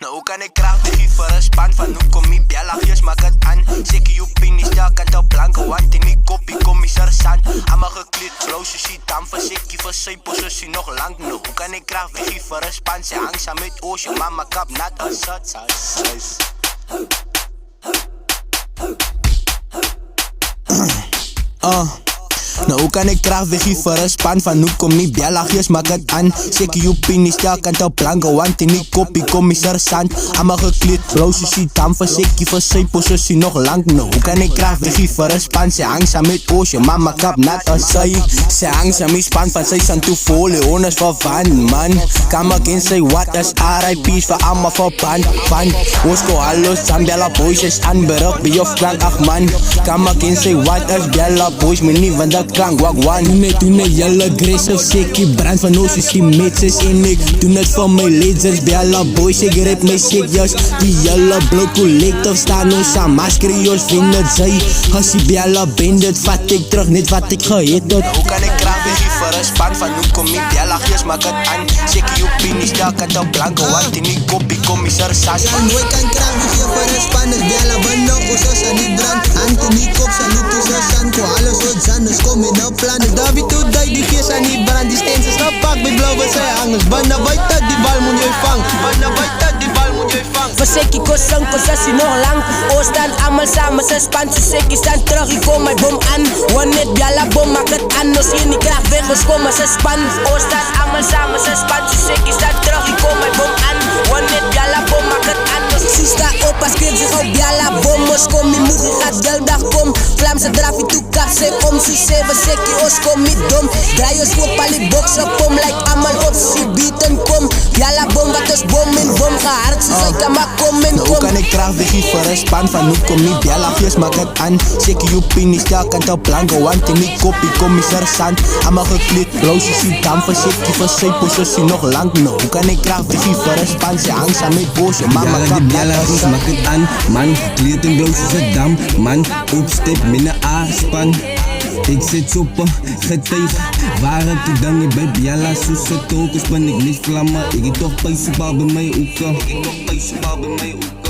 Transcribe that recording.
Nou kan ik graag weer voor een span van hoe kom ik bellagjes maak het aan. Zeker je pin is daar kant op blanke want in die koppie kom ik sergeant. Allemaal gekleed, blouse ziet dan voor zeker voor zijn positie nog lang. Nou kan ik graag weer voor een span. Ze angst met ocean, mama kap nat als zat. Nou kan ik graag weer voor een span van hoe kom ik bellagjes maak het aan. Zeker je pin is daar kant op blanke want in die koppie kom ik sergeant. Allemaal gekleed, blouse ziet dan voor zeker voor zijn positie nog lang. Nou kan ik graag weer voor een span. Ze angst met ocean, mama kap nat als zij. Ze angst aan mijn span van zij zijn toe vol leones van van man. Kan maar geen say what is RIP's voor allemaal voor pan. Osko hallo Zambella boys is aanbereik bij of klank ach man. Kan maar geen say what is Bella boys me niet van dat klank wak one. Toen het jelle grace of zeker brand van ons is die meetjes in ik. Toen het van mijn lasers Bella boys ik rip mijn shitjas. Die jelle blokko leekt of staan ons aan maskerios vinden zij. Als die Bella bent dit vat ik terug niet wat ik geheet had. Hoe kan ik graag weer voor een span van hoe kom ik bellagjes maak het aan. Zeker je pin is daar kant op blanke want in die koppie kom ik sergeant. Nooit kan graag weer voor een span is Bella banno usos aan die brand. Anthony kop salut to sergeant ko alles wat zannes kom in op plan. David to die die gees aan die brand die steen is napak bij blauwe zij hangers. Banna buiten die bal moet je vang. Banna buiten die bal moet je vang. Verseki kosong kosasi nog lang. O staan allemaal samen zijn span. Verseki staan terug ik kom mijn bom aan. Wanneer Bella bom maak het aan. Nos hier niet graag weg dus kom maar zijn span. O staan allemaal samen zijn span. Verseki staan terug ik kom mijn bom aan. Wanneer Bella bom maak het aan. Zie sta op als keer zich op Bella bom. Mos kom je moe gaat geldag kom. Vlaamse draf je toe kap ze om. Zie zeven seki os kom niet dom. Draai ons voor pali box op om. Like allemaal op zie bieten kom. Bella bom wat is bom in bom. Ga hard zo zij kan maar kom en kom. Nou kan ik graag weer voor een span van hoe kom ik bellagjes maak het aan. Zeker je pin is daar kant op blanke want in die koppie kom ik sergeant. Allemaal gekleed, blouse ziet dan voor zeker voor zijn positie nog lang. Nou kan ik graag weer voor een span. Ze angst aan met ocean, mama kap nat als zat. Maak het aan, man, kleed en blouse zet dam. Man, opstep met een A-span. Ik zit soppen, getuig. Waar heb ik dan niet bij Bella? Soes het ook, ben ik niet vlammen. Ik heb toch pijsje bij mij ook. Ik heb toch pijsje bij mij ook.